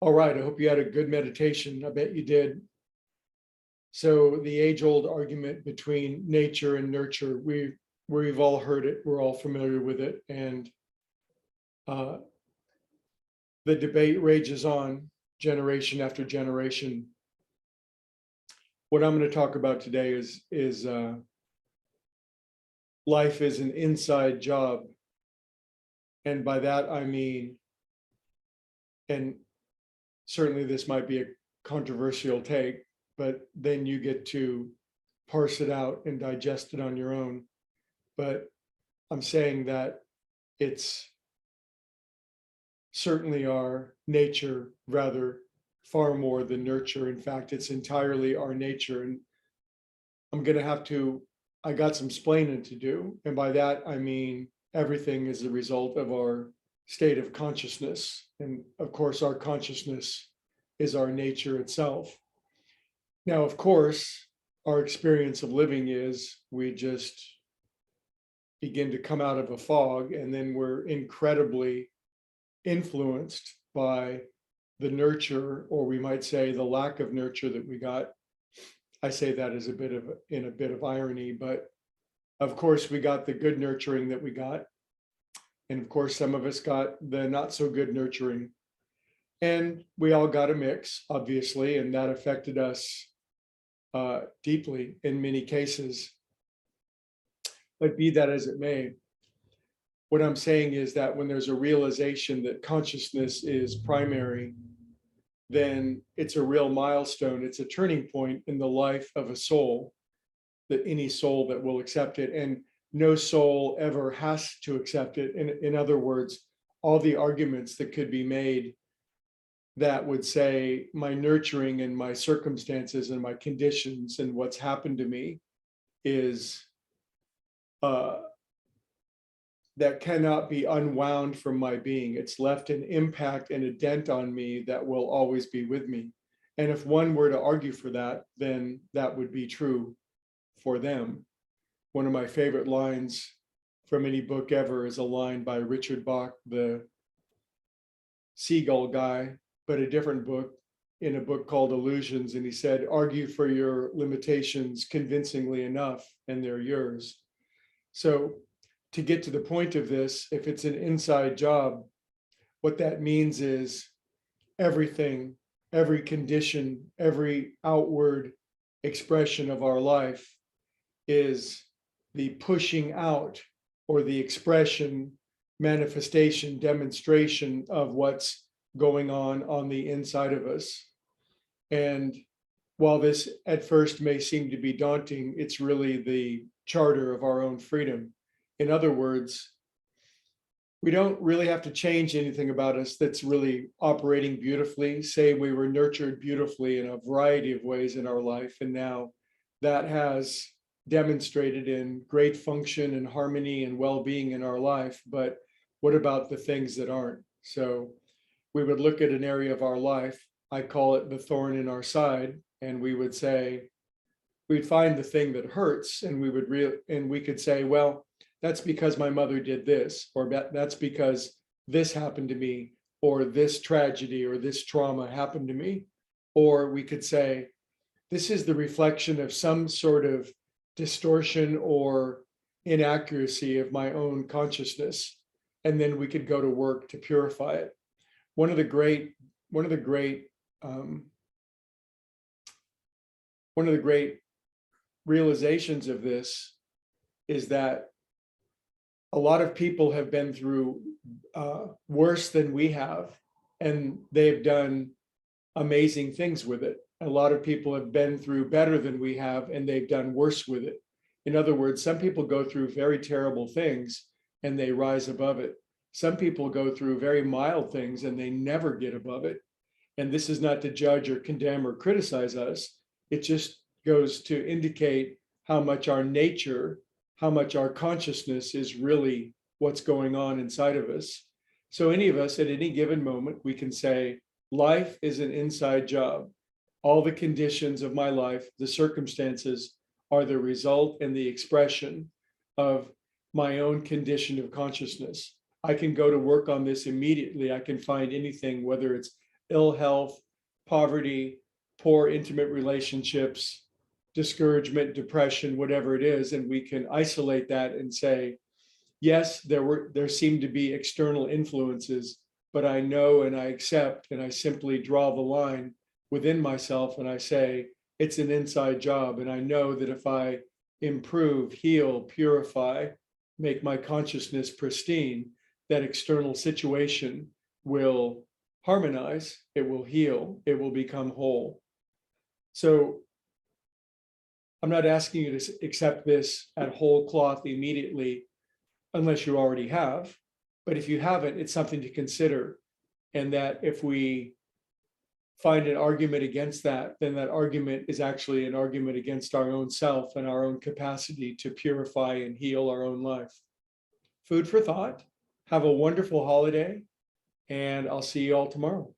All right, I hope you had a good meditation. I bet you did. So the age-old argument between nature and nurture, we've all heard it, we're all familiar with it, and uh, the debate rages on generation after generation. What I'm going to talk about today is life is an inside job, and by that I mean, and certainly this might be a controversial take, but then you get to parse it out and digest it on your own. But I'm saying that it's certainly our nature, rather far more than nurture. In fact, it's entirely our nature. And I'm going to I got some splaining to do. And by that, I mean everything is a result of our state of consciousness. And of course, our consciousness is our nature itself. Now, of course, our experience of living is we just begin to come out of a fog, and then we're incredibly influenced by the nurture, or we might say the lack of nurture that we got. I say that as a bit of irony, but of course we got the good nurturing that we got. And of course, some of us got the not so good nurturing. And we all got a mix, obviously, and that affected us deeply in many cases. But be that as it may, what I'm saying is that when there's a realization that consciousness is primary, then it's a real milestone. It's a turning point in the life of a soul, that any soul that will accept it, and no soul ever has to accept it. In other words, all the arguments that could be made that would say my nurturing and my circumstances and my conditions and what's happened to me is that cannot be unwound from my being. It's left an impact and a dent on me that will always be with me. And if one were to argue for that, then that would be true for them. One of my favorite lines from any book ever is a line by Richard Bach, the seagull guy, but a different book, in a book called Illusions. And he said, argue for your limitations convincingly enough, and they're yours. So to get to the point of this, if it's an inside job, what that means is everything, every condition, every outward expression of our life is the pushing out or the expression, manifestation, demonstration of what's going on the inside of us. And while this at first may seem to be daunting, it's really the charter of our own freedom. In other words, we don't really have to change anything about us that's really operating beautifully. Say we were nurtured beautifully in a variety of ways in our life, and now that has demonstrated in great function and harmony and well-being in our life. But what about the things that aren't? So we would look at an area of our life, I call it the thorn in our side, and we would say, we'd find the thing that hurts, and we could say, well, that's because my mother did this, or that's because this happened to me, or this tragedy or this trauma happened to me. Or we could say, this is the reflection of some sort of distortion or inaccuracy of my own consciousness. And then we could go to work to purify it. One of the great realizations of this is that a lot of people have been through worse than we have, and they've done amazing things with it. A lot of people have been through better than we have, and they've done worse with it. In other words, some people go through very terrible things and they rise above it. Some people go through very mild things and they never get above it. And this is not to judge or condemn or criticize us. It just goes to indicate how much our nature, how much our consciousness is really what's going on inside of us. So any of us at any given moment, we can say, life is an inside job. All the conditions of my life, the circumstances, are the result and the expression of my own condition of consciousness. I can go to work on this immediately. I can find anything, whether it's ill health, poverty, poor intimate relationships, discouragement, depression, whatever it is, and we can isolate that and say, yes, there seemed to be external influences, but I know and I accept and I simply draw the line within myself and I say, it's an inside job. And I know that if I improve, heal, purify, make my consciousness pristine, that external situation will harmonize, it will heal, it will become whole. So I'm not asking you to accept this at whole cloth immediately, unless you already have. But if you haven't, it's something to consider. And that if we find an argument against that, then that argument is actually an argument against our own self and our own capacity to purify and heal our own life. Food for thought. Have a wonderful holiday, and I'll see you all tomorrow.